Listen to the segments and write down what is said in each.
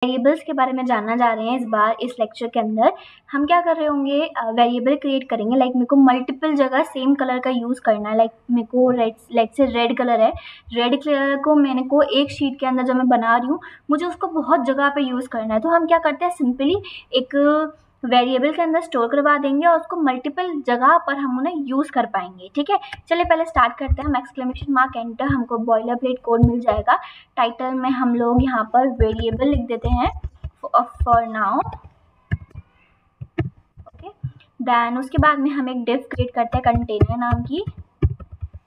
Variables के बारे में जानना जा रहे हैं इस बार इस लेक्चर के अंदर। हम क्या कर रहे होंगे, वेरिएबल क्रिएट करेंगे। लाइक मेरे को मल्टीपल जगह सेम कलर का यूज़ करना है। लाइक मेरे को लेट से रेड कलर है, रेड कलर को मैंने को एक शीट के अंदर जब मैं बना रही हूँ मुझे उसको बहुत जगह पे यूज़ करना है। तो हम क्या करते हैं, सिंपली एक वेरिएबल के अंदर स्टोर करवा देंगे और उसको मल्टीपल जगह पर हम उन्हें यूज़ कर पाएंगे। ठीक है, चलिए पहले स्टार्ट करते हैं। हम एक्सक्लेमेशन मार्क एंटर, हमको बॉयलर प्लेट कोड मिल जाएगा। टाइटल में हम लोग यहाँ पर वेरिएबल लिख देते हैं फॉर नाउ। ओके, देन उसके बाद में हम एक डिव क्रिएट करते हैं कंटेनर नाम की।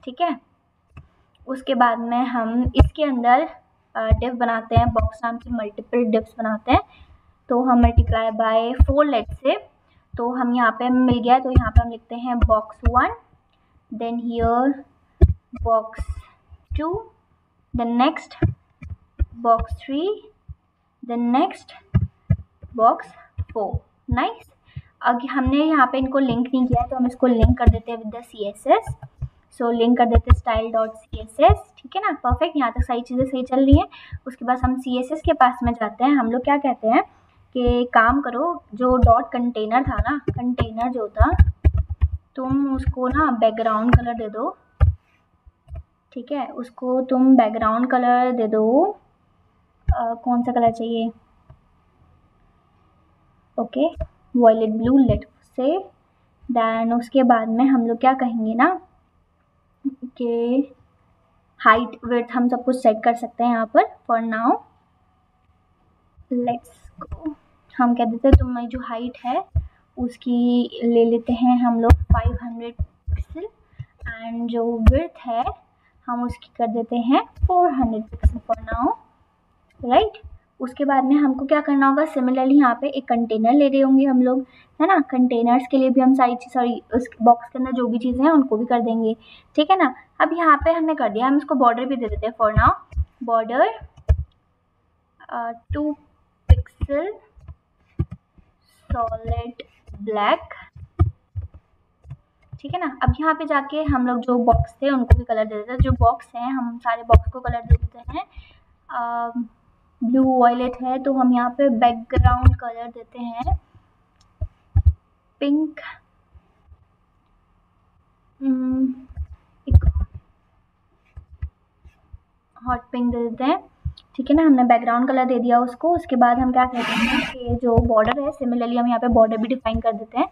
ठीक है, उसके बाद में हम इसके अंदर डिव बनाते हैं, बॉक्स नाम की मल्टीपल डिव्स बनाते हैं। तो हम मल्टीप्लाई बाय 4 लेट से, तो हम यहाँ पे मिल गया, तो यहाँ पे हम लिखते हैं box 1, then here box 2, then next box 3, then next box 4। Nice. अब हमने यहाँ पे इनको लिंक नहीं किया है तो हम इसको लिंक कर देते हैं with the CSS। So link कर देते हैं style.css। ठीक है ना, परफेक्ट, यहाँ तक सारी चीज़ें सही चल रही हैं। उसके बाद हम CSS के पास में जाते हैं। हम लोग क्या कहते हैं कि काम करो, जो डॉट कंटेनर था ना, कंटेनर जो था, तुम उसको ना बैकग्राउंड कलर दे दो। ठीक है, उसको तुम बैकग्राउंड कलर दे दो। कौन सा कलर चाहिए? ओके, वॉयलेट ब्लू लेट से। देन उसके बाद में हम लोग क्या कहेंगे ना कि हाइट विड्थ हम सब कुछ सेट कर सकते हैं यहाँ पर। फॉर नाउ लेट्स गो, हम कह देते हैं तुम्हारी जो हाइट है उसकी ले लेते हैं हम लोग 500 पिक्सल, एंड जो विड्थ है हम उसकी कर देते हैं 400 पिक्सल फॉर नाउ। राइट, उसके बाद में हमको क्या करना होगा, सिमिलरली यहाँ पे एक कंटेनर ले रहे होंगे हम लोग, है ना। कंटेनर्स के लिए भी हम सारी उस बॉक्स के अंदर जो भी चीज़ें हैं उनको भी कर देंगे। ठीक है ना, अब यहाँ पे हमने कर दिया, हम इसको बॉर्डर भी दे देते हैं। For now border 2 pixel solid black. ठीक है ना, अब यहाँ पे जाके हम लोग जो बॉक्स थे उनको भी कलर दे देते हैं। जो बॉक्स हैं हम सारे बॉक्स को कलर दे देते हैं। ब्लू वॉयलेट है तो हम यहाँ पे बैकग्राउंड कलर देते हैं पिंक। एक हॉट पिंक दे देते हैं। ठीक है ना, हमने बैकग्राउंड कलर दे दिया उसको। उसके बाद हम क्या कहते हैं कि जो बॉर्डर है, सिमिलरली हम यहाँ पे बॉर्डर भी डिफाइन कर देते हैं।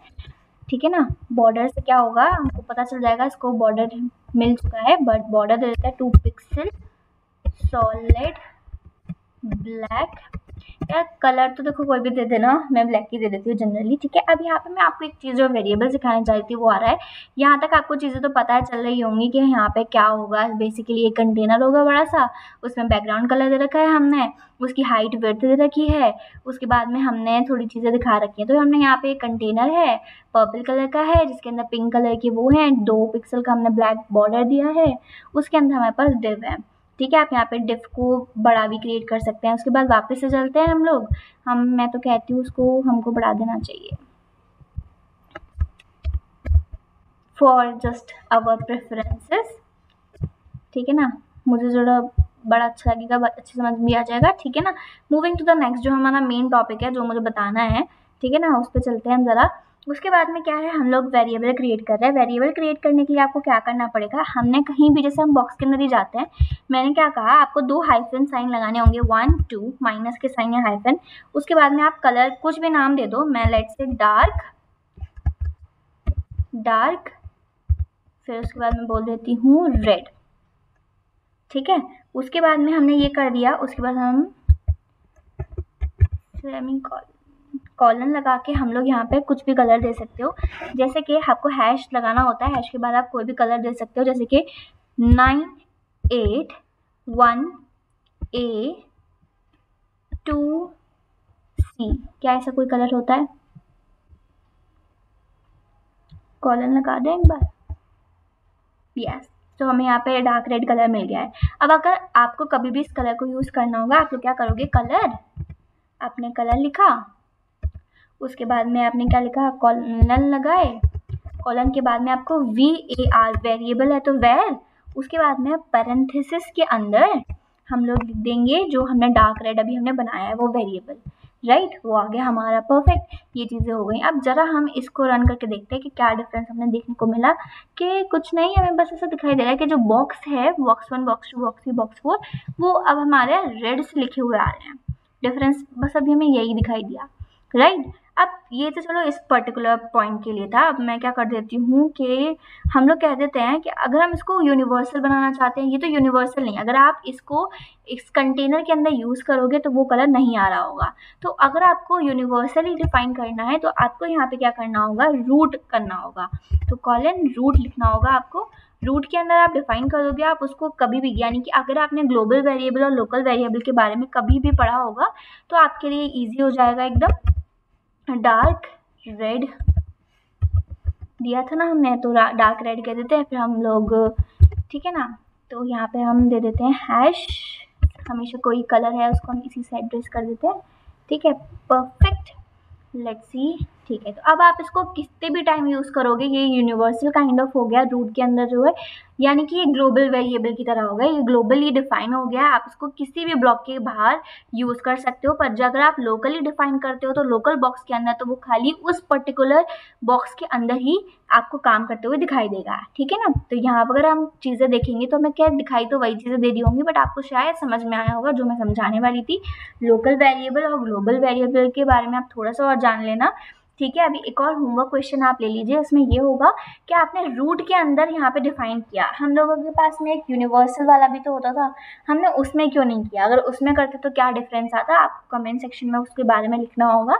ठीक है ना, बॉर्डर से क्या होगा, हमको पता चल जाएगा इसको बॉर्डर मिल चुका है, बट बॉर्डर दे देता है 2 पिक्सल सॉलिड ब्लैक। यार कलर तो देखो कोई भी दे देना, मैं ब्लैक ही दे देती हूँ जनरली। ठीक है, अब यहाँ पे मैं आपको एक चीज़ जो वेरिएबल सिखाने जा रही थी वो आ रहा है। यहाँ तक आपको चीज़ें तो पता है चल रही होंगी कि यहाँ पे क्या होगा। बेसिकली एक कंटेनर होगा बड़ा सा, उसमें बैकग्राउंड कलर दे रखा है हमने, उसकी हाइट विड्थ दे रखी है, उसके बाद में हमने थोड़ी चीज़ें दिखा रखी हैं। तो हमने यहाँ पे एक कंटेनर है पर्पल कलर का है जिसके अंदर पिंक कलर की वो है, 2 पिक्सल का हमने ब्लैक बॉर्डर दिया है, उसके अंदर हमारे पास डिव है। ठीक है, आप यहाँ पे डिव को बड़ा भी क्रिएट कर सकते हैं। उसके बाद वापस से चलते हैं हम लोग, मैं तो कहती हूँ उसको हमको बढ़ा देना चाहिए फॉर जस्ट आवर प्रेफरेंसेस। ठीक है ना, मुझे जो बड़ा अच्छा लगेगा, अच्छे समझ में आ जाएगा। ठीक है ना, मूविंग टू द नेक्स्ट, जो हमारा मेन टॉपिक है जो मुझे बताना है। ठीक है ना, उस पर चलते हैं ज़रा। उसके बाद में क्या है, हम लोग वेरिएबल क्रिएट कर रहे हैं। वेरिएबल क्रिएट करने के लिए आपको क्या करना पड़ेगा, हमने कहीं भी जैसे हम बॉक्स के अंदर ही जाते हैं, मैंने क्या कहा आपको 2 हाइफन साइन लगाने होंगे, 1 2 माइनस के साइन या हाइफन। उसके बाद में आप कलर कुछ भी नाम दे दो, मैं लेट्स से डार्क, फिर उसके बाद मैं बोल देती हूँ रेड। ठीक है, उसके बाद में हमने ये कर दिया। उसके बाद हम कॉलन लगा के हम लोग यहाँ पे कुछ भी कलर दे सकते हो। जैसे कि आपको हैश लगाना होता है, हैश के बाद आप कोई भी कलर दे सकते हो, जैसे कि 981A2C। क्या ऐसा कोई कलर होता है? कॉलन लगा दें एक बार। यस, तो हमें यहाँ पे डार्क रेड कलर मिल गया है। अब अगर आपको कभी भी इस कलर को यूज़ करना होगा, आप लोग क्या करोगे, कलर, आपने कलर लिखा, उसके बाद में आपने क्या लिखा, कॉलन लगाए, कॉलन के बाद में आपको VAR वेरिएबल है तो वेर, उसके बाद में पैरेंथेसिस के अंदर हम लोग लिख देंगे जो हमने डार्क रेड अभी हमने बनाया है वो वेरिएबल, राइट, वो आ गया हमारा। परफेक्ट, ये चीज़ें हो गई। अब जरा हम इसको रन करके देखते हैं कि क्या डिफरेंस हमें देखने को मिला। कि कुछ नहीं, हमें बस ऐसा दिखाई दे रहा है कि जो बॉक्स है, बॉक्स 1, बॉक्स 2, बॉक्स 3, बॉक्स 4, वो अब हमारे रेड से लिखे हुए आ रहे हैं। डिफरेंस बस अभी हमें यही दिखाई दिया, राइट। अब ये तो चलो इस पर्टिकुलर पॉइंट के लिए था। अब मैं क्या कर देती हूँ कि हम लोग कह देते हैं कि अगर हम इसको यूनिवर्सल बनाना चाहते हैं, ये तो यूनिवर्सल नहीं, अगर आप इसको इस कंटेनर के अंदर यूज़ करोगे तो वो कलर नहीं आ रहा होगा। तो अगर आपको यूनिवर्सली डिफाइन करना है तो आपको यहाँ पे क्या करना होगा, रूट करना होगा। तो कॉलन रूट लिखना होगा आपको। रूट के अंदर आप डिफाइन कर दोगे, आप उसको कभी भी, यानी कि अगर आपने ग्लोबल वेरिएबल और लोकल वेरिएबल के बारे में कभी भी पढ़ा होगा तो आपके लिए ईजी हो जाएगा एकदम। डार्क रेड दिया था ना हमने, तो डार्क रेड कह देते हैं फिर हम लोग, ठीक है ना। तो यहाँ पे हम दे देते हैं हैश, हमेशा कोई कलर है उसको हम इसी से एड्रेस कर देते हैं, ठीक है। परफेक्ट, लेट्स सी, ठीक है। तो अब आप इसको कितने भी टाइम यूज़ करोगे, ये यूनिवर्सल काइंड ऑफ हो गया रूट के अंदर जो है, यानी कि ये ग्लोबल वेरिएबल की तरह हो गया, ये ग्लोबली डिफाइन हो गया। आप इसको किसी भी ब्लॉक के बाहर यूज़ कर सकते हो, पर अगर आप लोकली डिफाइन करते हो तो लोकल बॉक्स के अंदर, तो वो खाली उस पर्टिकुलर बॉक्स के अंदर ही आपको काम करते हुए दिखाई देगा, ठीक है ना। तो यहाँ पर अगर हम चीज़ें देखेंगे तो हमें क्या दिखाई तो वही चीज़ें दे दी होंगी, बट आपको शायद समझ में आया होगा जो मैं समझाने वाली थी। लोकल वेरिएबल और ग्लोबल वेरिएबल के बारे में आप थोड़ा सा और जान लेना, ठीक है। अभी एक और होमवर्क क्वेश्चन आप ले लीजिए, इसमें ये होगा कि आपने रूट के अंदर यहाँ पे डिफाइन किया। हम लोगों के पास में एक यूनिवर्सल वाला भी तो होता था, हमने उसमें क्यों नहीं किया? अगर उसमें करते तो क्या डिफरेंस आता, आपको कमेंट सेक्शन में उसके बारे में लिखना होगा,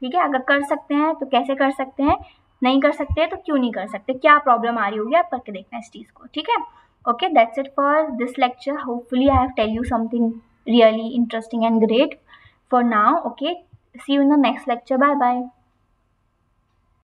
ठीक है। अगर कर सकते हैं तो कैसे कर सकते हैं, नहीं कर सकते तो क्यों नहीं कर सकते, क्या प्रॉब्लम आ रही होगी, आप करके देखना इस चीज़ को, ठीक है। Okay, that's it for this lecture. Hopefully I have tell you something really interesting and great for now. Okay, see you in the next lecture. Bye bye.